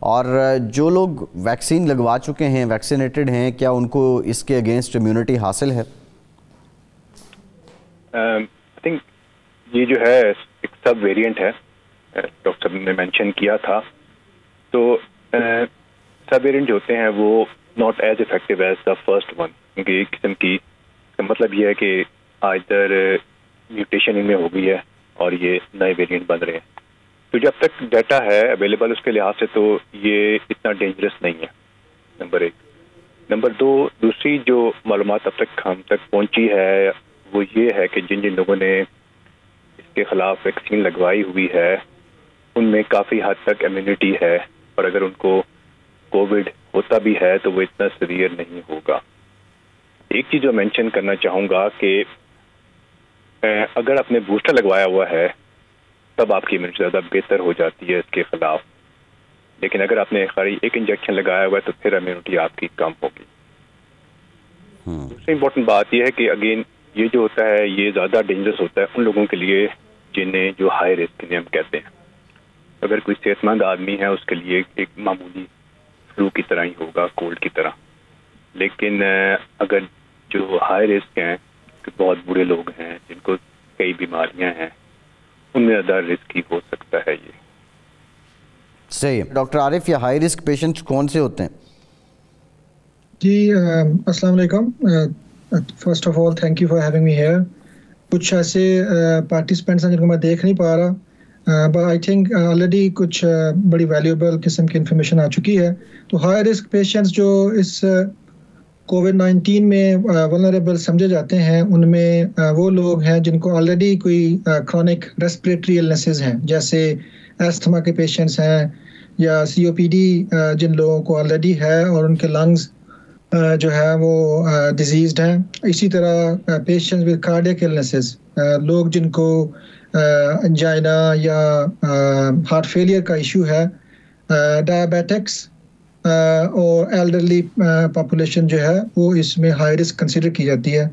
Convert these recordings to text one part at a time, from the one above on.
اور جو لوگ ویکسین لگوا چکے ہیں، ویکسینیٹڈ ہیں، کیا ان کو اس کے اگینسٹ امیونٹی حاصل ہے؟ آئی تھنک یہ جو ہے ایک سب ویریئنٹ ہے، ڈاکٹر صاحب نے مینشن کیا تھا. تو سب ویریئنٹ جو ہوتے ہیں وہ not as effective as the first one, کیونکہ ایک قسم کی کا مطلب یہ ہے کہ ادھر میوٹیشن ان میں ہو گئی ہے اور یہ نئے ویریئنٹ بن رہے ہیں. تو جب تک ڈیٹا ہے اویلیبل اس کے لحاظ سے تو یہ اتنا ڈینجرس نہیں ہے، نمبر ایک. نمبر دو، دوسری جو معلومات اب تک ہم تک پہنچی ہے وہ یہ ہے کہ جن لوگوں نے اس کے خلاف ویکسین لگوائی ہوئی ہے ان میں کافی حد تک امیونٹی ہے، اور اگر ان کو کووڈ ہوتا بھی ہے تو وہ اتنا سیویئر نہیں ہوگا. ایک چیز جو مینشن کرنا چاہوں گا کہ اگر آپ نے بوسٹر لگوایا ہوا ہے تب آپ کی امیونٹی زیادہ بہتر ہو جاتی ہے اس کے خلاف، لیکن اگر آپ نے خالی ایک انجیکشن لگایا ہوا ہے تو پھر امیونٹی آپ کی کم ہوگی. دوسری امپورٹنٹ بات یہ ہے کہ اگین یہ جو ہوتا ہے یہ زیادہ ڈینجرس ہوتا ہے ان لوگوں کے لیے جنہیں جو ہائی رسک ہم کہتے ہیں. اگر کوئی صحت مند آدمی ہے اس کے لیے ایک معمولی فلو کی طرح ہی ہوگا، کولڈ کی طرح. لیکن اگر جو ہائی رسک ہیں، بہت بوڑھے لوگ ہیں جن کو کئی بیماریاں ہیں، ان میں زیادہ رسکی ہو سکتا ہے یہ. صحیح. ڈاکٹر عارف، یہ ہائی رسک پیشنٹس کون سے ہوتے ہیں؟ جی السلام علیکم. First of all thank you for having me here. کچھ ایسے پارٹیسپینٹس ہیں جن کو میں دیکھ نہیں پا رہا، بٹ آئی تھنک آلریڈی کچھ بڑی ویلیوبل قسم کی انفارمیشن آ چکی ہے. تو ہائی رسک پیشنٹس جو اس کووڈ-19 میں ولنریبل سمجھے جاتے ہیں، ان میں وہ لوگ ہیں جن کو آلریڈی کوئی کرونک ریسپریٹری ایلنسز ہیں، جیسے ایستھما کے پیشنٹس ہیں یا COPD جن لوگوں کو آلریڈی ہے اور ان کے لنگز جو ہے وہ ڈیزیزڈ ہیں. اسی طرح پیشنٹس ود کارڈیک ایلنسز، لوگ جن کو انجائنا یا ہارٹ فیلئر کا ایشو ہے، ڈائبیٹکس اور ایلڈرلی پاپولیشن جو ہے وہ اس میں ہائی رسک کنسیڈر کی جاتی ہے.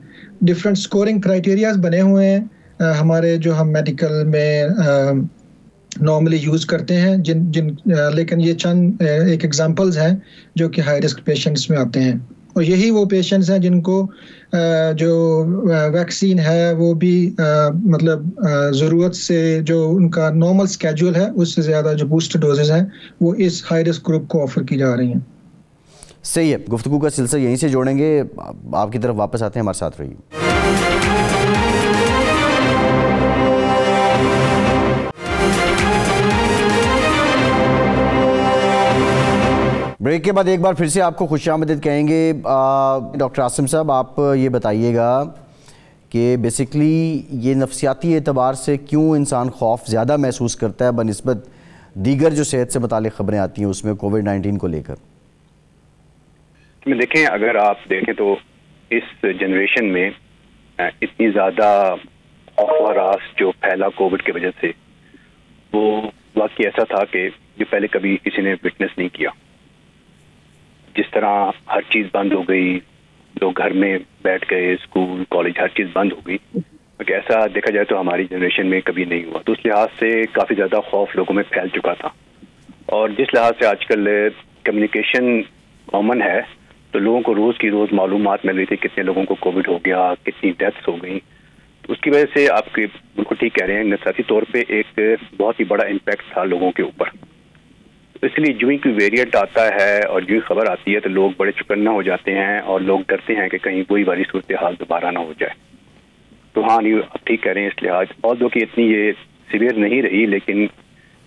ڈفرینٹ اسکورنگ کرائٹیریاز بنے ہوئے ہیں ہمارے جو ہم میڈیکل میں نارملی یوز کرتے ہیں، لیکن یہ چند ایک ایگزامپلز ہیں جو کہ ہائی رسک پیشنٹس میں آتے ہیں. اور یہی وہ پیشنٹس ہیں جن کو جو ویکسین ہے وہ بھی مطلب ضرورت سے جو ان کا نارمل اسکیجول ہے اس سے زیادہ جو بوسٹر ڈوزز ہیں وہ اس ہائی رسک گروپ کو آفر کی جا رہی ہیں. صحیح ہے. گفتگو کا سلسلہ یہیں سے جوڑیں گے، آپ کی طرف واپس آتے ہیں، ہمارے ساتھ رہیے. بریک کے بعد ایک بار پھر سے آپ کو خوش آمدید کہیں گے. ڈاکٹر عاصم صاحب، آپ یہ بتائیے گا کہ بیسکلی یہ نفسیاتی اعتبار سے کیوں انسان خوف زیادہ محسوس کرتا ہے بنسبت دیگر جو صحت سے متعلق خبریں آتی ہیں اس میں کووڈ-19 کو لے کر؟ دیکھیں، اگر آپ دیکھیں تو اس جنریشن میں اتنی زیادہ خوف و ہراس جو پھیلا کووڈ کی وجہ سے، وہ واقعی ایسا تھا کہ جو پہلے کبھی کسی نے وٹنس نہیں کیا. جس طرح ہر چیز بند ہو گئی، لوگ گھر میں بیٹھ گئے، اسکول کالج ہر چیز بند ہو گئی، ایسا دیکھا جائے تو ہماری جنریشن میں کبھی نہیں ہوا. تو اس لحاظ سے کافی زیادہ خوف لوگوں میں پھیل چکا تھا. اور جس لحاظ سے آج کل کمیونیکیشن کامن ہے تو لوگوں کو روز کی روز معلومات مل رہی تھی کتنے لوگوں کو کووڈ ہو گیا، کتنی ڈیتھس ہو گئی. تو اس کی وجہ سے آپ کے بالکل ٹھیک کہہ رہے ہیں، نفسیاتی طور پہ ایک بہت ہی بڑا امپیکٹ تھا لوگوں کے اوپر. اس لیے جو ہی کوئی ویریئنٹ آتا ہے اور جو ہی خبر آتی ہے تو لوگ بڑے چوکنا ہو جاتے ہیں اور لوگ ڈرتے ہیں کہ کہیں وہی والی صورتحال دوبارہ نہ ہو جائے. تو ہاں، آپ ٹھیک کہہ رہے ہیں. اس لحاظ اور جو کہ اتنی یہ سیویئر نہیں رہی، لیکن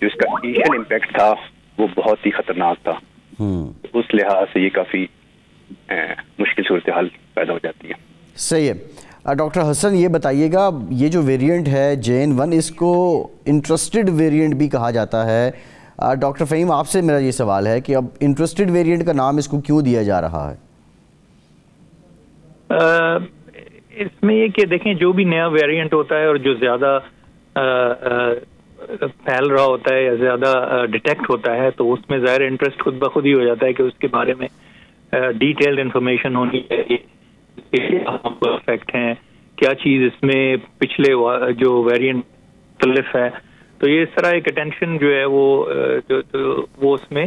جو اس کا انیشل امپیکٹ تھا وہ بہت ہی خطرناک تھا. اس لحاظ سے یہ کافی مشکل صورتحال پیدا ہو جاتی ہے. صحیح ہے. ڈاکٹر حسن، یہ بتائیے گا، یہ جو ویریئنٹ ہے JN1 اس کو انٹرسٹڈ ویریئنٹ بھی کہا جاتا ہے. ڈاکٹر فہیم، آپ سے میرا یہ سوال ہے کہ اب انٹرسٹڈ ویریئنٹ کا نام اس کو کیوں دیا جا رہا ہے؟ اس میں یہ کہ دیکھیں، جو بھی نیا ویریئنٹ ہوتا ہے اور جو زیادہ پھیل رہا ہوتا ہے یا زیادہ ڈیٹیکٹ ہوتا ہے تو اس میں ظاہر انٹرسٹ خود بخود ہی ہو جاتا ہے کہ اس کے بارے میں ڈیٹیلڈ انفارمیشن ہونی چاہیے. افیکٹ ہیں، کیا چیز اس میں پچھلے جو ویریئنٹ مختلف ہے. تو یہ اس طرح ایک اٹینشن جو ہے وہ اس میں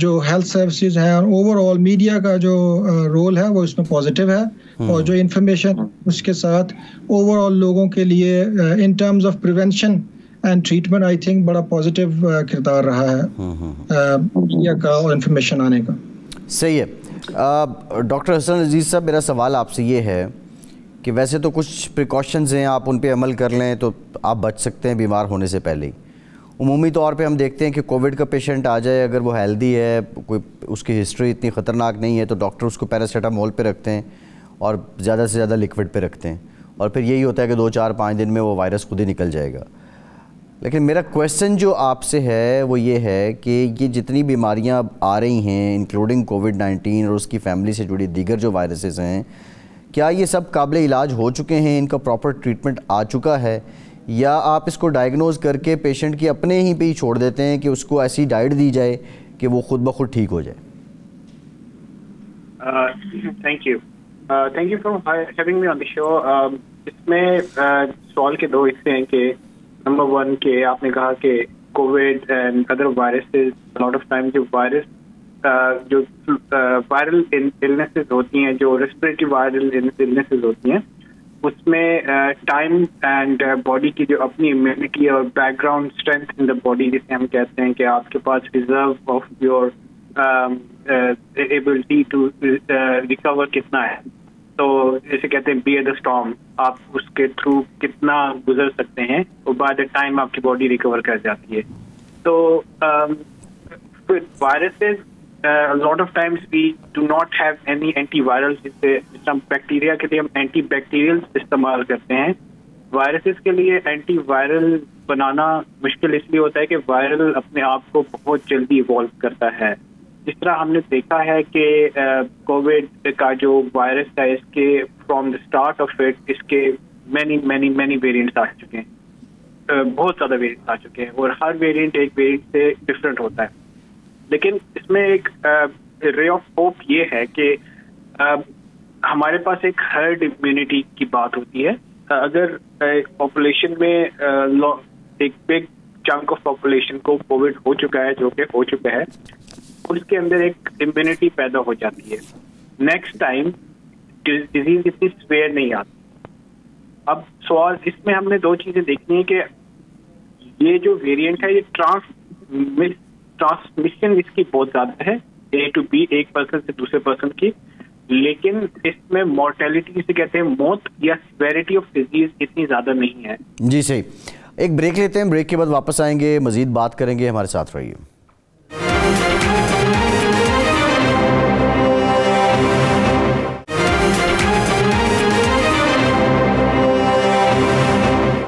جو ہیلتھ سروسز ہیں اور اوور آل میڈیا کا جو رول ہے وہ اس میں پازیٹیو ہے, اور جو انفارمیشن اس کے ساتھ اوور آل لوگوں کے لیے in terms of prevention and treatment I think بڑا پازیٹیو کردار رہا ہے میڈیا کا اور انفارمیشن آنے کا. صحیح ہے. ڈاکٹر حسن عزیز صاحب, میرا سوال آپ سے یہ ہے کہ ویسے تو کچھ پریکاشنز ہیں, آپ ان پہ عمل کر لیں تو آپ بچ سکتے ہیں بیمار ہونے سے پہلے ہی. عمومی طور پہ ہم دیکھتے ہیں کہ کووڈ کا پیشنٹ آ جائے, اگر وہ ہیلدی ہے, کوئی اس کی ہسٹری اتنی خطرناک نہیں ہے, تو ڈاکٹر اس کو پیراسیٹامول پہ رکھتے ہیں اور زیادہ سے زیادہ لکوڈ پہ رکھتے ہیں, اور پھر یہی ہوتا ہے کہ 2-4-5 دن میں وہ وائرس خود ہی نکل جائے گا. لیکن میرا کویسچن جو آپ سے ہے وہ یہ ہے کہ یہ جتنی بیماریاں اب آ رہی ہیں انکلوڈنگ کووڈ-19 اور اس کی فیملی سے جڑی دیگر جو وائرسز ہیں, کیا یہ سب قابل علاج ہو چکے ہیں, ان کا پراپر ٹریٹمنٹ آ چکا ہے, یا آپ اس کو ڈائیگنوز کر کے پیشنٹ کی اپنے ہی پہ ہی چھوڑ دیتے ہیں کہ اس کو ایسی ڈائٹ دی جائے کہ وہ خود بخود ٹھیک ہو جائے؟ Thank you for having me on the show. اس میں سوال کے 2 حصے ہیں کہ نمبر 1 کہ آپ نے کہا کہ Covid and other viruses lot of time جو جو وائرل النیسز ہوتی ہیں, جو ریسپریٹری وائرل النیسز ہوتی ہیں, اس میں ٹائم اینڈ باڈی کی جو اپنی امیونٹی اور background strength in the body, جسے ہم کہتے ہیں کہ آپ کے پاس reserve of your ability to recover کتنا ہے. تو جیسے کہتے ہیں بی ایٹ دا اسٹارم, آپ اس کے تھرو کتنا گزر سکتے ہیں, اور بائی دا ٹائم آپ کی باڈی ریکور کر جاتی ہے. تو viruses lot of times we do not have any antiviral, جس ہم بیکٹیریا کے لیے ہم اینٹی بیکٹیریل استعمال کرتے ہیں. وائرسز کے لیے اینٹی وائرل بنانا مشکل اس لیے ہوتا ہے کہ وائرل اپنے آپ کو بہت جلدی ایوالو کرتا ہے. جس طرح ہم نے دیکھا ہے کہ کووڈ کا جو وائرس ہے, اس کے from the start of it اس کے مینی ویریئنٹس آ چکے ہیں, بہت زیادہ ویریئنٹس آ چکے ہیں, اور ہر ویریئنٹ ایک ویریئنٹ سے ڈفرینٹ ہوتا ہے. لیکن اس میں ایک رے آف ہوپ یہ ہے کہ ہمارے پاس ایک ہرڈ امیونٹی کی بات ہوتی ہے. اگر پاپولیشن میں ایک بگ چنک آف پاپولیشن کو کووڈ ہو چکا ہے, جو کہ ہو چکا ہے, اس کے اندر ایک امیونٹی پیدا ہو جاتی ہے. نیکسٹ ٹائم ڈیزیز اتنی سویئر نہیں آتی. اب سوال اس میں ہم نے 2 چیزیں دیکھنی ہے کہ یہ جو ویریئنٹ ہے, یہ ٹرانسمیشن اس کی بہت زیادہ ہے, اے ٹو بی, ایک پرسن سے دوسرے پرسن کی, لیکن اس میں مورٹیلٹی جسے کہتے ہیں موت یا سیویرٹی آف ڈیزیز اتنی زیادہ نہیں ہے. جی صحیح. ایک بریک لیتے ہیں, بریک کے بعد واپس آئیں گے, مزید بات کریں گے, ہمارے ساتھ رہیے.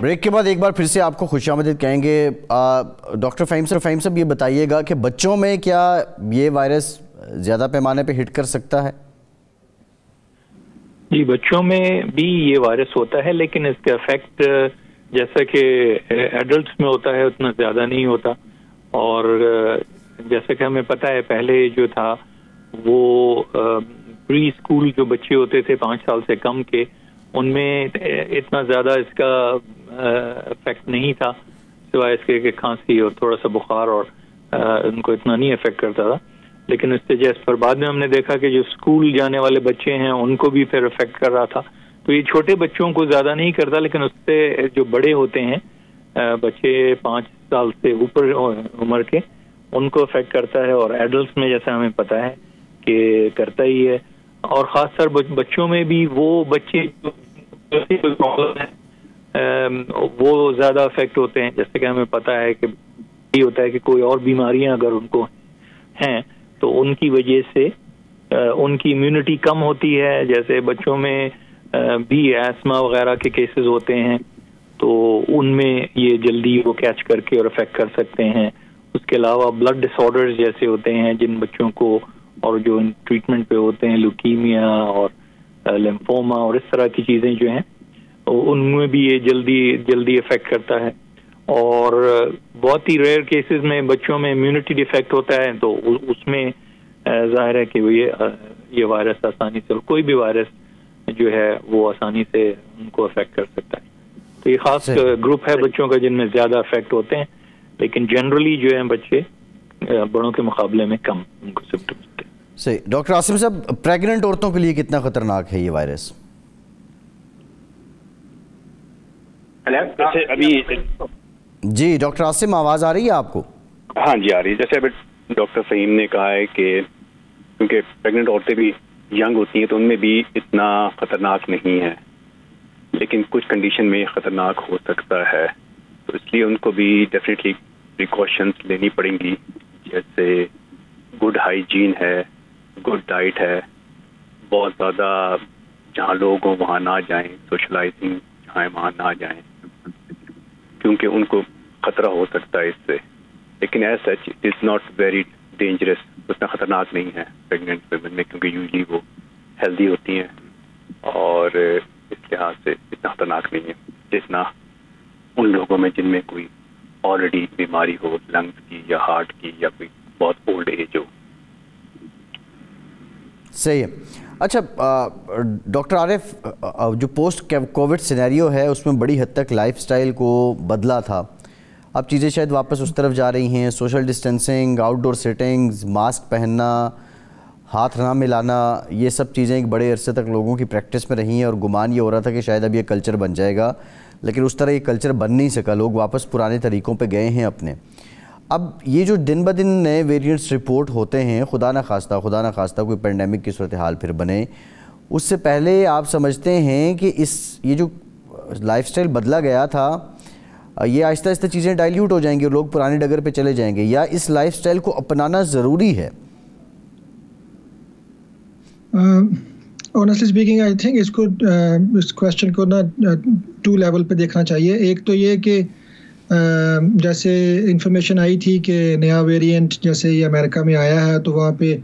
بریک کے بعد ایک بار پھر سے آپ کو خوش آمدید کہیں گے. ڈاکٹر فہیم صاحب یہ بتائیے گا کہ بچوں میں کیا یہ وائرس زیادہ پیمانے پہ ہٹ کر سکتا ہے؟ جی, بچوں میں بھی یہ وائرس ہوتا ہے, لیکن اس کا افیکٹ جیسا کہ ایڈلٹس میں ہوتا ہے اتنا زیادہ نہیں ہوتا. اور جیسا کہ ہمیں پتہ ہے پہلے جو تھا وہ پری اسکول جو بچے ہوتے تھے 5 سال سے کم کے, ان میں اتنا زیادہ اس کا افیکٹ نہیں تھا, سوائے اس کے کہ کھانسی اور تھوڑا سا بخار, اور ان کو اتنا نہیں افیکٹ کرتا تھا. لیکن اس سے جیسے پر بعد میں ہم نے دیکھا کہ جو اسکول جانے والے بچے ہیں ان کو بھی پھر افیکٹ کر رہا تھا. تو یہ چھوٹے بچوں کو زیادہ نہیں کرتا, لیکن اس سے جو بڑے ہوتے ہیں بچے 5 سال سے اوپر عمر کے, ان کو افیکٹ کرتا ہے. اور ایڈلٹس میں جیسا ہمیں پتہ ہے کہ کرتا ہی ہے. اور خاص طور بچوں میں بھی وہ بچے کوئی پرابلم ہے وہ زیادہ افیکٹ ہوتے ہیں. جیسے کہ ہمیں پتہ ہے کہ یہ ہوتا ہے کہ کوئی اور بیماریاں اگر ان کو ہیں تو ان کی وجہ سے ان کی امیونٹی کم ہوتی ہے. جیسے بچوں میں بھی ایسما وغیرہ کے کیسز ہوتے ہیں, تو ان میں یہ جلدی وہ کیچ کر کے اور افیکٹ کر سکتے ہیں. اس کے علاوہ بلڈ ڈس آرڈرز جیسے ہوتے ہیں جن بچوں کو, اور جو ٹریٹمنٹ پہ ہوتے ہیں, لیوکیمیا اور لیمفوما اور اس طرح کی چیزیں جو ہیں, ان میں بھی یہ جلدی افیکٹ کرتا ہے. اور بہت ہی ریئر کیسز میں بچوں میں امیونٹی ڈیفیکٹ ہوتا ہے, تو اس میں ظاہر ہے کہ یہ وائرس آسانی سے, کوئی بھی وائرس جو ہے وہ آسانی سے ان کو افیکٹ کر سکتا ہے. تو یہ خاص گروپ ہے بچوں کا جن میں زیادہ افیکٹ ہوتے ہیں, لیکن جنرلی جو ہیں بچے بڑوں کے مقابلے میں کم ان کو سمپٹمس ہوتے ہیں. صحیح. ڈاکٹر عاصم صاحب, پریگننٹ عورتوں کے لیے کتنا خطرناک ہے یہ وائرس؟ جیسے ابھی جی ڈاکٹر عاصم, آواز آ رہی ہے آپ کو؟ ہاں جی آ رہی ہے. جیسے ابھی ڈاکٹر فہیم نے کہا ہے کہ کیونکہ پریگننٹ عورتیں بھی ینگ ہوتی ہیں تو ان میں بھی اتنا خطرناک نہیں ہے, لیکن کچھ کنڈیشن میں خطرناک ہو سکتا ہے, تو اس لیے ان کو بھی ڈیفینیٹلی پریکاشنس لینی پڑیں گی. جیسے گڈ ہائیجین ہے, گڈ ڈائٹ ہے, بہت زیادہ جہاں لوگ ہوں وہاں نہ جائیں, سوشلائزنگ جہاں وہاں نہ جائیں, کیونکہ ان کو خطرہ ہو سکتا ہے اس سے. لیکن as such it is not very dangerous, اتنا خطرناک نہیں ہے پریگننٹ ویمن میں, کیونکہ یوزلی وہ ہیلدی ہوتی ہیں اور اس لحاظ سے اتنا خطرناک نہیں ہے جتنا ان لوگوں میں جن میں کوئی آلریڈی بیماری ہو, لنگس کی یا ہارٹ کی یا کوئی بہت اولڈ ایج ہو. صحیح ہے. اچھا ڈاکٹر عارف, جو پوسٹ کووڈ سینیریو ہے اس میں بڑی حد تک لائف سٹائل کو بدلا تھا, اب چیزیں شاید واپس اس طرف جا رہی ہیں. سوشل ڈسٹینسنگ, آؤٹ ڈور سیٹنگز, ماسک پہننا, ہاتھ نہ ملانا, یہ سب چیزیں ایک بڑے عرصے تک لوگوں کی پریکٹس میں رہی ہیں اور گمان یہ ہو رہا تھا کہ شاید اب یہ کلچر بن جائے گا, لیکن اس طرح یہ کلچر بن نہیں سکا. لوگ واپس پرانے طریقوں پہ گئے ہیں اپنے. اب یہ جو دن بدن نئے ویریئنٹس رپورٹ ہوتے ہیں, خدا نہ خواستہ کوئی پینڈیمک کی صورتحال پھر بنے, اس سے پہلے آپ سمجھتے ہیں کہ یہ جو لائف سٹائل بدلا گیا تھا یہ آہستہ آہستہ چیزیں ڈائلیوٹ ہو جائیں گی اور لوگ پرانے ڈگر پہ چلے جائیں گے, یا اس لائف سٹائل کو اپنانا ضروری ہے؟ آنیسٹلی اسپیکنگ آئی تھنک اس کویسچن کو نا 2 لیول پہ دیکھنا چاہیے. ایک تو یہ کہ جیسے انفارمیشن آئی تھی کہ نیا ویریئنٹ جیسے یہ امریکہ میں آیا ہے تو وہاں پہ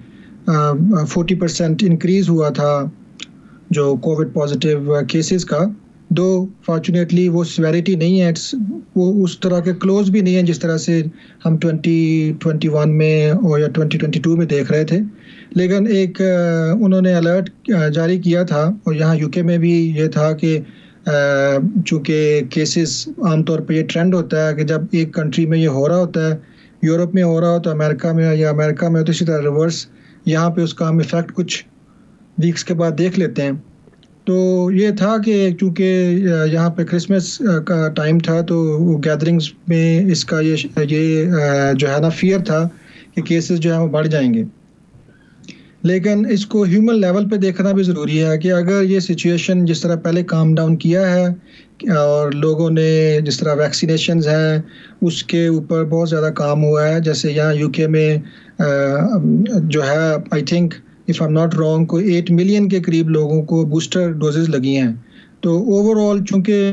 40% انکریز ہوا تھا جو کووڈ پازیٹیو کیسز کا. دو فارچونیٹلی وہ سیویریٹی نہیں ہے, وہ اس طرح کے کلوز بھی نہیں ہیں جس طرح سے ہم 2021 میں اور یا 2022 میں دیکھ رہے تھے. لیکن ایک انہوں نے الرٹ جاری کیا تھا, اور یہاں یو کے میں بھی یہ تھا کہ چونکہ کیسز عام طور پہ یہ ٹرینڈ ہوتا ہے کہ جب ایک کنٹری میں یہ ہو رہا ہوتا ہے, یورپ میں ہو رہا ہوتا ہے, امریکہ میں یا امریکہ میں, تو اسی طرح ریورس یہاں پہ اس کا ہم ایفیکٹ کچھ ویکس کے بعد دیکھ لیتے ہیں. تو یہ تھا کہ چونکہ یہاں پہ کرسمس کا ٹائم تھا تو گیدرنگز میں اس کا یہ جو ہے نا فیئر تھا کہ کیسز جو ہے وہ بڑھ جائیں گے. لیکن اس کو ہیومن لیول پہ دیکھنا بھی ضروری ہے کہ اگر یہ سچویشن جس طرح پہلے کام ڈاؤن کیا ہے اور لوگوں نے جس طرح ویکسینیشنز ہیں اس کے اوپر بہت زیادہ کام ہوا ہے, جیسے یہاں یو کے میں جو ہے I think if I am not wrong کوئی 8 ملین کے قریب لوگوں کو بوسٹر ڈوزز لگی ہیں. تو اوور آل چونکہ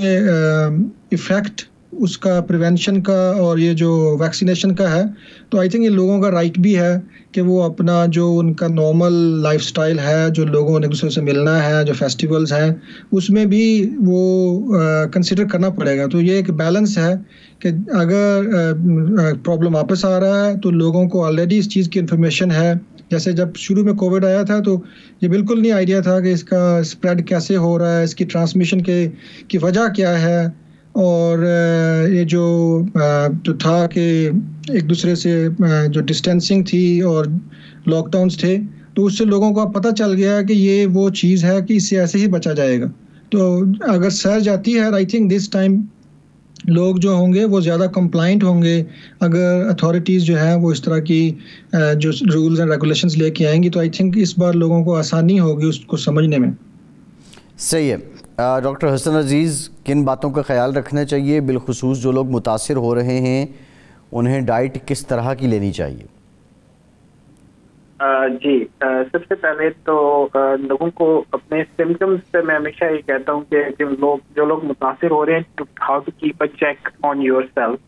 ایفیکٹ اس کا پریونشن کا اور یہ جو ویکسینیشن کا ہے, تو آئی تھنک یہ لوگوں کا رائٹ بھی ہے کہ وہ اپنا جو ان کا نارمل لائف سٹائل ہے, جو لوگوں نے ایک دوسرے سے ملنا ہے, جو فیسٹیولز ہیں, اس میں بھی وہ کنسیڈر کرنا پڑے گا. تو یہ ایک بیلنس ہے کہ اگر پرابلم واپس آ رہا ہے تو لوگوں کو آلریڈی اس چیز کی انفارمیشن ہے. جیسے جب شروع میں کووڈ آیا تھا تو یہ بالکل نہیں آئیڈیا تھا کہ اس کا اسپریڈ کیسے ہو رہا ہے, اس کی ٹرانسمیشن کی وجہ کیا ہے, اور یہ جو تھا کہ ایک دوسرے سے جو ڈسٹینسنگ تھی اور لاک ڈاؤنس تھے, تو اس سے لوگوں کو اب پتہ چل گیا کہ یہ وہ چیز ہے کہ اس سے ایسے ہی بچا جائے گا. تو اگر سر جاتی ہے, آئی تھنک دس ٹائم لوگ جو ہوں گے وہ زیادہ کمپلائنٹ ہوں گے. اگر اتھارٹیز جو ہیں وہ اس طرح کی جو رولز اینڈ ریگولیشنز لے کے آئیں گی تو آئی تھنک اس بار لوگوں کو آسانی ہوگی اس کو سمجھنے میں. صحیح ہے. ڈاکٹر حسن عزیز, کن باتوں کا خیال رکھنا چاہیے, بالخصوص جو لوگ متاثر ہو رہے ہیں انہیں ڈائٹ کس طرح کی لینی چاہیے؟ جی, سب سے پہلے تو لوگوں کو اپنے سمپٹمز سے میں ہمیشہ یہ کہتا ہوں کہ جو لوگ متاثر ہو رہے ہیں, how to keep a check on yourself.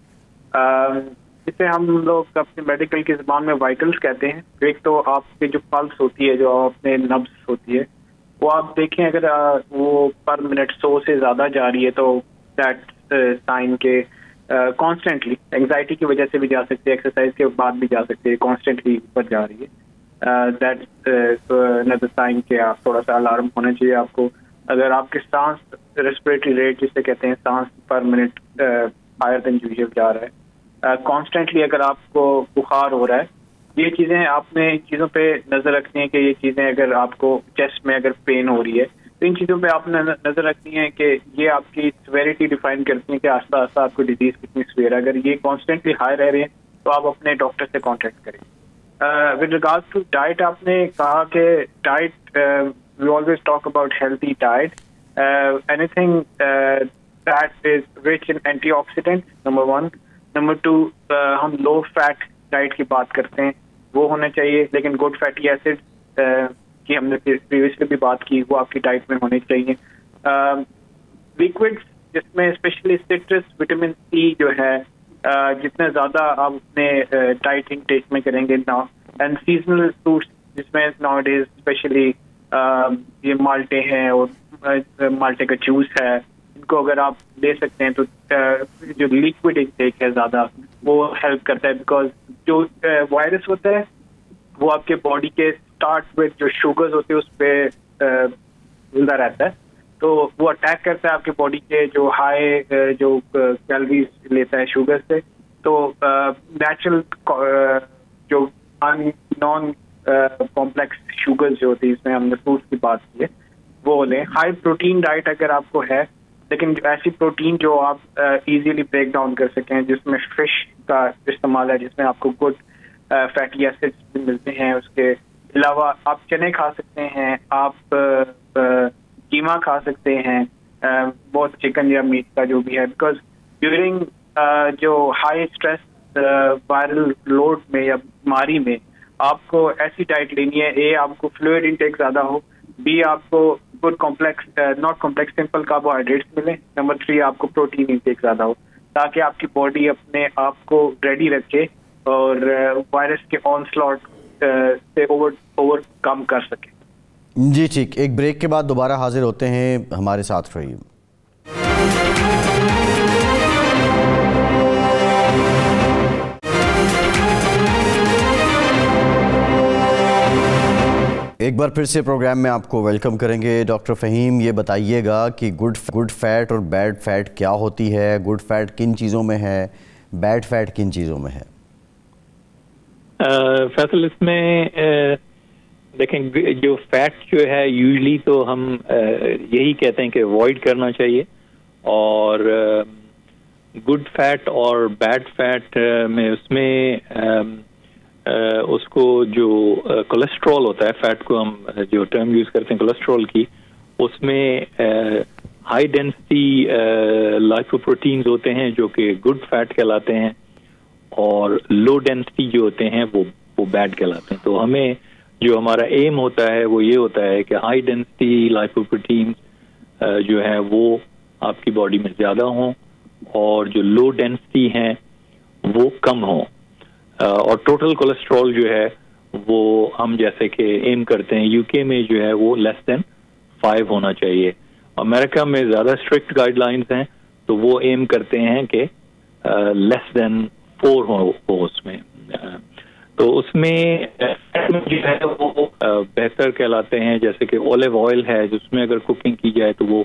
جسے ہم لوگ اپنے میڈیکل کی زبان میں وائٹلس کہتے ہیں. ایک تو آپ کی جو پلس ہوتی ہے, جو اپنے نبض ہوتی ہے, وہ آپ دیکھیں اگر وہ پر منٹ 100 سے زیادہ جا رہی ہے تو دیٹ سائن کے کانسٹنٹلی انگزائٹی کی وجہ سے بھی جا سکتے, ایکسرسائز کے بعد بھی جا سکتے, کانسٹنٹلی اوپر جا رہی ہے, دیٹ another sign کہ آپ تھوڑا سا الارم ہونا چاہیے آپ کو. اگر آپ کے سانس ریسپریٹری ریٹ جسے کہتے ہیں سانس per minute higher than usual جا رہا ہے, کانسٹنٹلی اگر آپ کو بخار ہو رہا ہے, یہ چیزیں آپ نے ان چیزوں پہ نظر رکھنی ہے کہ یہ چیزیں اگر آپ کو چیسٹ میں اگر پین ہو رہی ہے تو ان چیزوں پہ آپ نے نظر رکھنی ہے کہ یہ آپ کی سیویرٹی ڈیفائن کرتی ہیں کہ آہستہ آہستہ آپ کو ڈیزیز کتنی سویئر ہے. اگر یہ کانسٹنٹلی ہائی رہ رہے ہیں تو آپ اپنے ڈاکٹر سے کانٹیکٹ کریں. ود ریگارڈ ٹو ڈائٹ, آپ نے کہا کہ diet, we always talk about healthy diet, anything that is rich in antioxidant, number 1. Number 2, ہم لو فیٹ ڈائٹ کی بات کرتے ہیں, وہ ہونا چاہیے, لیکن گڈ فیٹی ایسڈ کی ہم نے پریویسلی بھی بات کی, وہ آپ کی ڈائٹ میں ہونے چاہیے. لیکوڈ جس میں اسپیشلی سٹرس, وٹامن سی جو ہے, جتنے زیادہ آپ اپنے ڈائٹ انٹیک میں کریں گے نا, اینڈ سیزنل فروٹس جس میں ناؤ ڈیز اسپیشلی یہ مالٹے ہیں اور مالٹے کا جوس ہے, ان کو اگر آپ لے سکتے ہیں تو جو لیکوڈ انٹیک ہے زیادہ وہ ہیلپ کرتا ہے. بیکاز جو وائرس ہوتا ہے وہ آپ کے باڈی کے اسٹارٹ وتھ جو شوگرز ہوتے ہیں اس پہ زندہ رہتا ہے, تو وہ اٹیک کرتا ہے آپ کے باڈی کے جو ہائی جو کیلوریز لیتا ہے شوگر سے. تو نیچرل جو نان کمپلیکس شوگرز جو ہوتی ہے, اس میں ہم نے فروٹس کی بات کی ہے, وہ لیں. ہائی پروٹین ڈائٹ اگر آپ کو ہے, لیکن ایسی پروٹین جو آپ ایزیلی بریک ڈاؤن کر سکیں, جس میں فش کا استعمال ہے, جس میں آپ کو گڈ فیٹی ایسڈ بھی ملتے ہیں. اس کے علاوہ آپ چنے کھا سکتے ہیں, آپ قیمہ کھا سکتے ہیں, بہت چکن یا میٹ کا جو بھی ہے. بیکاز ڈیورنگ جو ہائی اسٹریس وائرل لوڈ میں یا بیماری میں آپ کو ایسی ڈائٹ لینی ہے, اے آپ کو فلوئڈ انٹیک زیادہ ہو, بی آپ کو good complex not complex simple carbohydrates ملیں, نمبر 3 آپ کو پروٹین انٹیک زیادہ ہو, تاکہ آپ کی باڈی اپنے آپ کو ریڈی رکھے اور وائرس کے آن سلاٹ سے اوور کم کر سکے. جی ٹھیک, ایک بریک کے بعد دوبارہ حاضر ہوتے ہیں, ہمارے ساتھ رہیے. ایک بار پھر سے پروگرام میں آپ کو ویلکم کریں گے. ڈاکٹر فہیم, یہ بتائیے گا کہ گڈ فیٹ اور بیڈ فیٹ کیا ہوتی ہے, گڈ فیٹ کن چیزوں میں ہے, بیڈ فیٹ کن چیزوں میں ہے؟ فیصل, اس میں دیکھیں جو فیٹ جو ہے یوزلی تو ہم یہی کہتے ہیں کہ اوائڈ کرنا چاہیے, اور گڈ فیٹ اور بیڈ فیٹ میں اس میں اس کو جو کولیسٹرول ہوتا ہے, فیٹ کو ہم جو ٹرم یوز کرتے ہیں کولیسٹرول کی, اس میں ہائی ڈینسٹی لائپوپروٹینز ہوتے ہیں جو کہ گڈ فیٹ کہلاتے ہیں, اور لو ڈینسٹی جو ہوتے ہیں وہ بیڈ کہلاتے ہیں. تو ہمیں جو ہمارا ایم ہوتا ہے وہ یہ ہوتا ہے کہ ہائی ڈینسٹی لائپوپروٹینز جو ہے وہ آپ کی باڈی میں زیادہ ہوں, اور جو لو ڈینسٹی ہیں وہ کم ہوں, اور ٹوٹل کولیسٹرول جو ہے وہ ہم جیسے کہ ایم کرتے ہیں یو کے میں جو ہے وہ لیس دین 5 ہونا چاہیے. امریکہ میں زیادہ اسٹرکٹ گائیڈ لائنز ہیں, تو وہ ایم کرتے ہیں کہ لیس دین 4 ہو اس میں. تو اس میں جو ہے وہ بہتر کہلاتے ہیں, جیسے کہ اولیو آئل ہے جس میں اگر کوکنگ کی جائے تو وہ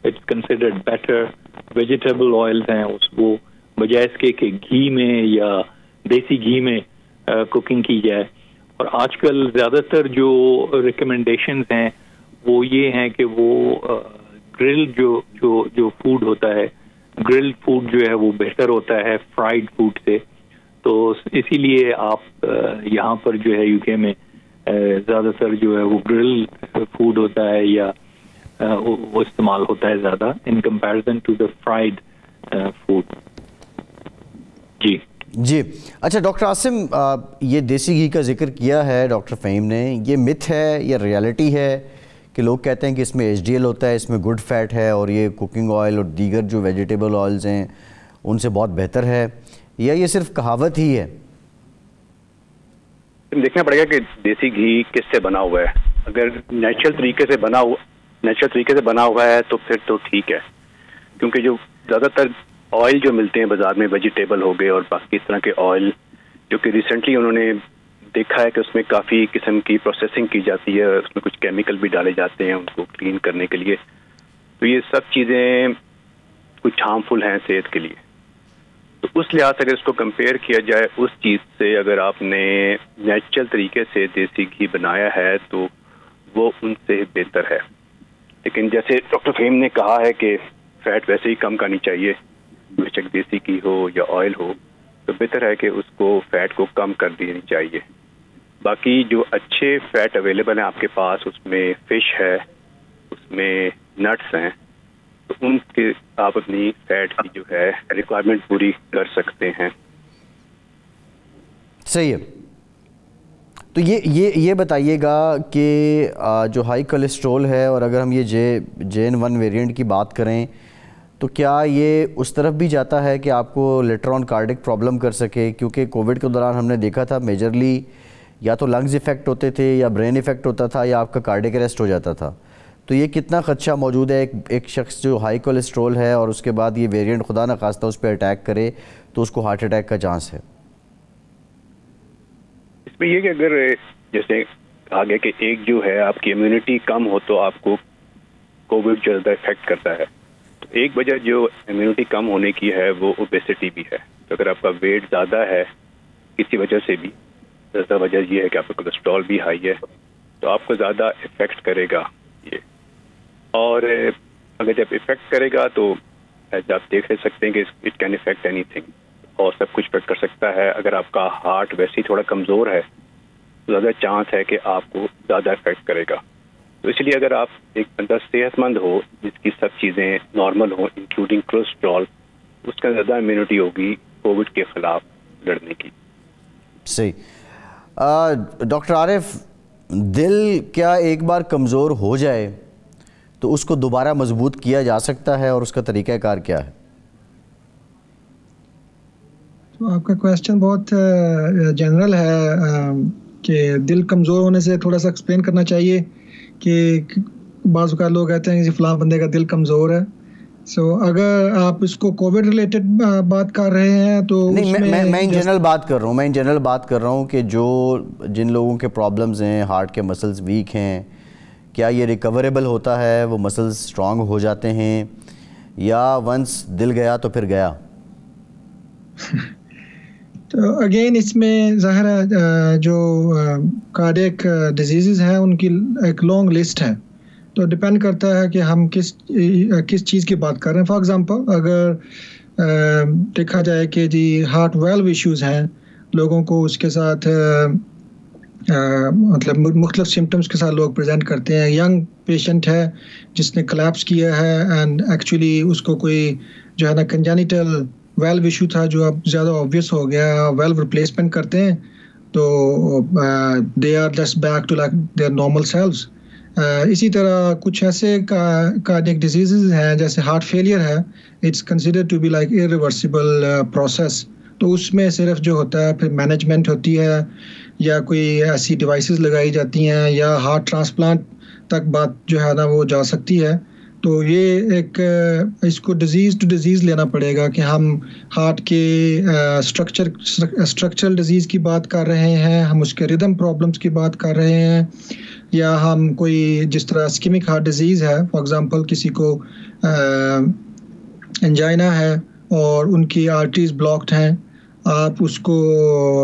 it's considered better. Vegetable oils ہیں وہ بجائے اس کے کہ گھی میں یا دیسی گھی میں کوکنگ کی جائے. اور آج کل زیادہ تر جو ریکمنڈیشنز ہیں وہ یہ ہیں کہ وہ گرل جو فوڈ ہوتا ہے, گرل فوڈ جو ہے وہ بہتر ہوتا ہے فرائیڈ فوڈ سے. تو اسی لیے آپ یہاں پر جو ہے یو کے میں زیادہ تر جو ہے وہ گرل فوڈ ہوتا ہے یا وہ استعمال ہوتا ہے زیادہ in comparison to the fried food. جی اچھا ڈاکٹر عاصم, یہ دیسی گھی کا ذکر کیا ہے ڈاکٹر فہیم نے, یہ متھ ہے یا ریالٹی ہے کہ لوگ کہتے ہیں کہ اس میں ایچ ڈی ایل ہوتا ہے, اس میں گڈ فیٹ ہے, اور یہ کوکنگ آئل اور دیگر جو ویجیٹیبل آئلز ہیں ان سے بہت بہتر ہے, یا یہ صرف کہاوت ہی ہے؟ دیکھنا پڑے گا کہ دیسی گھی کس سے بنا ہوا ہے. اگر نیچرل طریقے سے بنا ہوا ہے تو پھر تو ٹھیک ہے, کیونکہ جو زیادہ تر آئل جو ملتے ہیں بازار میں, ویجیٹیبل ہو گئے اور باقی اس طرح کے آئل, جو کہ ریسنٹلی انہوں نے دیکھا ہے کہ اس میں کافی قسم کی پروسیسنگ کی جاتی ہے, اس میں کچھ کیمیکل بھی ڈالے جاتے ہیں ان کو کلین کرنے کے لیے. تو یہ سب چیزیں کچھ ہارمفل ہیں صحت کے لیے. تو اس لحاظ سے اگر اس کو کمپیئر کیا جائے اس چیز سے، اگر آپ نے نیچرل طریقے سے دیسی گھی بنایا ہے تو وہ ان سے بہتر ہے. لیکن جیسے ڈاکٹر فہیم نے کہا ہے کہ فیٹ ویسے ہی کم کرنی چاہیے، بے شک دیسی گھی ہو یا آئل ہو، تو بہتر ہے کہ اس کو فیٹ کو کم کر دینی چاہیے. باقی جو اچھے فیٹ اویلیبل ہیں آپ کے پاس، اس میں فش ہے، اس میں نٹس ہیں، تو ان کے آپ اپنی فیٹ کی جو ہے ریکوائرمنٹ پوری کر سکتے ہیں. صحیح ہے. تو یہ بتائیے گا کہ جو ہائی کولیسٹرول ہے، اور اگر ہم یہ JN1 ویریئنٹ کی بات کریں تو کیا یہ اس طرف بھی جاتا ہے کہ آپ کو لیٹر آن کارڈک پرابلم کر سکے؟ کیونکہ کووڈ کے دوران ہم نے دیکھا تھا میجرلی یا تو لنگز افیکٹ ہوتے تھے یا برین افیکٹ ہوتا تھا یا آپ کا کارڈک اریسٹ ہو جاتا تھا. تو یہ کتنا خدشہ موجود ہے ایک شخص جو ہائی کولیسٹرول ہے اور اس کے بعد یہ ویریئنٹ خدا نخواستہ اس پہ اٹیک کرے تو اس کو ہارٹ اٹیک کا چانس ہے؟ اس میں یہ کہ اگر جیسے آگے کہ ایک جو ہے آپ کی امیونٹی کم ہو تو آپ کو کووڈ زیادہ افیکٹ کرتا ہے. تو ایک وجہ جو امیونٹی کم ہونے کی ہے وہ اوبیسٹی بھی ہے. تو اگر آپ کا ویٹ زیادہ ہے کسی وجہ سے بھی، زیادہ وجہ یہ ہے کہ آپ کا کولیسٹرول بھی ہائی ہے، تو آپ کو زیادہ افیکٹ کرے گا یہ. اور اگر جب افیکٹ کرے گا تو آپ دیکھ سکتے ہیں کہ it can affect any thing, اور سب کچھ افیکٹ کر سکتا ہے. اگر آپ کا ہارٹ ویسے ہی تھوڑا کمزور ہے تو زیادہ چانس ہے کہ آپ کو زیادہ افیکٹ کرے گا. تو اس لیے اگر آپ ایک بندہ صحت مند ہو جس کی سب چیزیں نارمل ہوں انکلوڈنگ کولیسٹرول، اس کا زیادہ امیونٹی ہوگی کووڈ کے خلاف لڑنے کی. صحیح. ڈاکٹر عارف، دل کیا ایک بار کمزور ہو جائے تو اس کو دوبارہ مضبوط کیا جا سکتا ہے، اور اس کا طریقہ کار کیا ہے؟ تو آپ کا کویسچن بہت جنرل ہے کہ دل کمزور ہونے سے تھوڑا سا ایکسپلین کرنا چاہیے کہ بعض اوقات لوگ کہتے ہیں کہ فلاں بندے کا دل کمزور ہے. سو اگر آپ اس کو کووڈ ریلیٹڈ بات کر رہے ہیں تو نہیں، میں ان جنرل بات کر رہا ہوں کہ جن لوگوں کے پرابلمز ہیں، ہارٹ کے مسلز ویک ہیں، کیا یہ ریکوریبل ہوتا ہے؟ وہ مسلز سٹرانگ ہو جاتے ہیں یا ونس دل گیا تو پھر گیا؟ تو اگین اس میں ظاہر ہے جو کارڈیک ڈیزیزز ہیں ان کی ایک لانگ لسٹ ہے. تو ڈپینڈ کرتا ہے کہ ہم کس چیز کی بات کر رہے ہیں. فار ایگزامپل اگر دیکھا جائے کہ جی ہارٹ ویلو ایشوز ہیں لوگوں کو، اس کے ساتھ مطلب مختلف سمٹمز کے ساتھ لوگ پریزنٹ کرتے ہیں. ینگ پیشنٹ ہے جس نے کلیپس کیا ہے اینڈ ایکچولی اس کو کوئی جو ہے نا کنجینیٹل ویلو ایشو تھا جو اب زیادہ آبویس ہو گیا، ویلو ریپلیسمنٹ کرتے ہیں تو they are just back to like their normal cells. اسی طرح کچھ ایسے کارڈیک ڈیزیزز ہیں جیسے ہارٹ فیلئر ہے، it's considered to be like irreversible process. تو اس میں صرف جو ہوتا ہے پھر مینجمنٹ ہوتی ہے یا کوئی ایسی ڈیوائسز لگائی جاتی ہیں یا ہارٹ ٹرانسپلانٹ تک بات جو ہے نا وہ جا سکتی ہے. تو یہ ایک اس کو ڈیزیز ٹو ڈیزیز لینا پڑے گا کہ ہم ہارٹ کے اسٹرکچرل ڈیزیز کی بات کر رہے ہیں، ہم اس کے ریدم پرابلمس کی بات کر رہے ہیں، یا ہم کوئی جس طرح اسکیمک ہارٹ ڈیزیز ہے، فار ایگزامپل کسی کو انجائنا ہے اور ان کی آرٹریز بلاکڈ ہیں، آپ اس کو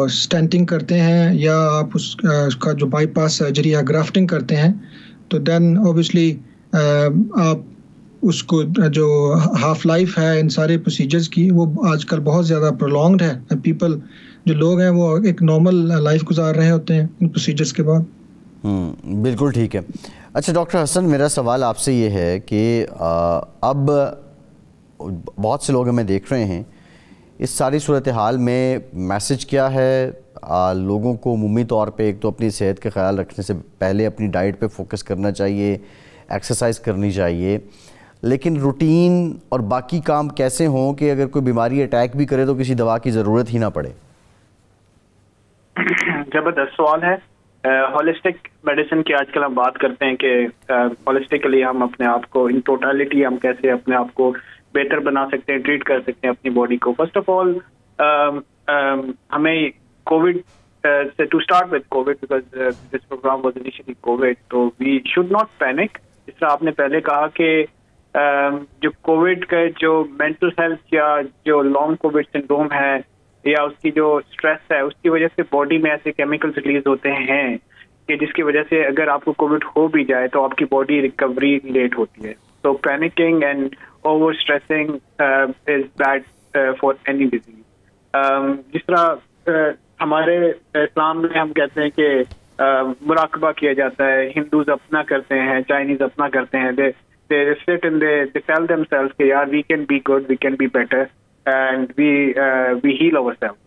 اسٹینٹنگ کرتے ہیں یا آپ اس کا جو بائی پاس سرجری یا گرافٹنگ کرتے ہیں، تو دین اوبیسلی آپ اس کو جو ہاف لائف ہے ان سارے پروسیجرز کی وہ آج کل بہت زیادہ پرولونگڈ ہے. پیپل جو لوگ ہیں وہ ایک نارمل لائف گزار رہے ہوتے ہیں ان پروسیجرز کے بعد. بالکل ٹھیک ہے. اچھا ڈاکٹر حسن، میرا سوال آپ سے یہ ہے کہ اب بہت سے لوگ ہمیں دیکھ رہے ہیں، اس ساری صورتحال میں میسج کیا ہے لوگوں کو؟ عمومی طور پہ ایک تو اپنی صحت کا خیال رکھنے سے پہلے اپنی ڈائٹ پہ فوکس کرنا چاہیے، ایکسرسائز کرنی چاہیے، لیکن روٹین اور باقی کام کیسے ہوں کہ اگر کوئی بیماری اٹیک بھی کرے تو کسی دوا کی ضرورت ہی نہ پڑے؟ زبردست سوال ہے. ہولسٹک میڈیسن کی آج کل ہم بات کرتے ہیں کہ ہولسٹکلی ہم اپنے آپ کو ان ٹوٹالٹی ہم کیسے اپنے آپ کو بہتر بنا سکتے ہیں، ٹریٹ کر سکتے ہیں اپنی باڈی کو. فرسٹ آف آل ہمیں کووڈ سے to start with COVID because this program was initially COVID, تو وی شوڈ ناٹ پینک. جس طرح آپ نے پہلے کہا کہ جو کووڈ کا جو مینٹل ہیلتھ یا جو لانگ کووڈ سنڈروم ہے یا اس کی جو اسٹریس ہے اس کی وجہ سے باڈی میں ایسے کیمیکلز ریلیز ہوتے ہیں کہ جس کی وجہ سے اگر آپ کو کووڈ ہو بھی جائے تو آپ کی باڈی ریکوری لیٹ ہوتی ہے. تو panicking and over stressing is bad for any disease. جس طرح ہمارے اسلام میں ہم کہتے ہیں کہ مراقبہ کیا جاتا ہے, ہندوز اپنا کرتے ہیں, چائنیز اپنا کرتے ہیں, they sit and they tell themselves کہ یار we can be good, we can be better and we heal ourselves.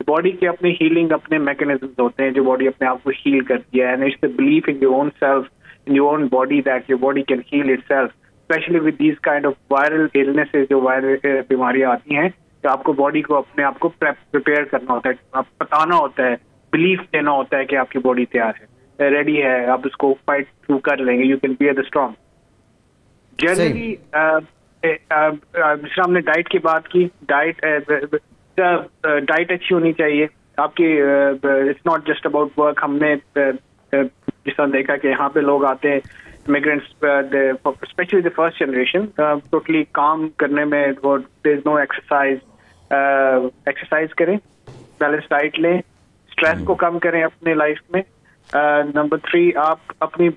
Body کے اپنے ہیلنگ اپنے میکینزمز ہوتے ہیں جو باڈی اپنے آپ کو ہیل کرتی ہے, and it's the belief in your own self, in your own body that your body can heal itself, especially with these kind of viral illnesses جو وائرل بیماریاں آتی ہیں. کہ آپ کو باڈی کو اپنے آپ کو پریپیئر کرنا ہوتا ہے, آپ بتانا ہوتا ہے, بلیف دینا ہوتا ہے کہ آپ کی باڈی تیار ہے, ریڈی ہے, آپ اس کو فائٹ تھرو کر لیں گے, you can be the strong. Generally ہم نے ڈائٹ کی بات کی, ڈائٹ اچھی ہونی چاہیے آپ کی. It's not just about work. ہم نے جس طرح دیکھا کہ یہاں پہ لوگ آتے ہیں immigrants, especially the first generation, totally کام کرنے میں there is no exercise. Exercise کریں, بیلنس ڈائٹ لیں, اسٹریس کو کم کریں اپنے لائف میں. نمبر 3, آپ اپنی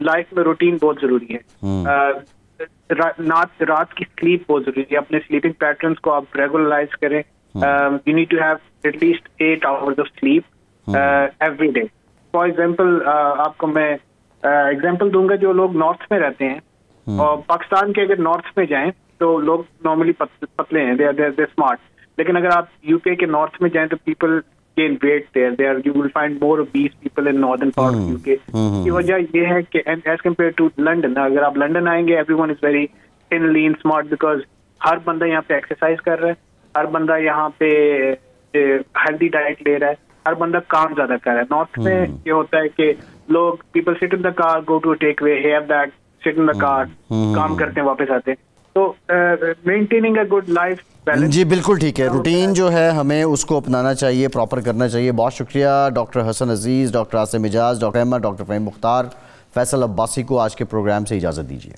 لائف میں روٹین بہت ضروری ہے. رات کی سلیپ بہت ضروری ہے. اپنے سلیپنگ پیٹرنس کو آپ ریگولرائز کریں. You need to have at least 8 hours of sleep every day. For example آپ کو میں ایگزامپل دوں گا, جو لوگ نارتھ میں رہتے ہیں اور پاکستان کے اگر نارتھ میں جائیں تو لوگ نارملی پتلے ہیں, دے آر اسمارٹ. لیکن اگر آپ یو کے نارتھ میں جائیں تو people gain weight there. You will find more obese people in northern part of UK. کی وجہ یہ ہے کہ as compared to London, اگر آپ لنڈن آئیں گے everyone is very thin, lean, smart because ہر بندہ یہاں پہ ایکسرسائز کر رہا ہے, ہر بندہ یہاں پہ ہیلدی ڈائٹ لے رہا ہے, ہر بندہ کام زیادہ کر رہا ہے. نارتھ میں یہ ہوتا ہے کہ لوگ people sit in the car, go to a takeaway, have that, sit in the car, کام کرتے ہیں واپس آتے ہیں. تو maintaining a good life balance. جی بالکل ٹھیک ہے, روٹین جو ہے ہمیں اس کو اپنانا چاہیے, پراپر کرنا چاہیے. بہت شکریہ ڈاکٹر حسن عزیز, ڈاکٹر عاصم اعجاز, ڈاکٹر احمد, ڈاکٹر فہیم مختار. فیصل عباسی کو آج کے پروگرام سے اجازت دیجیے.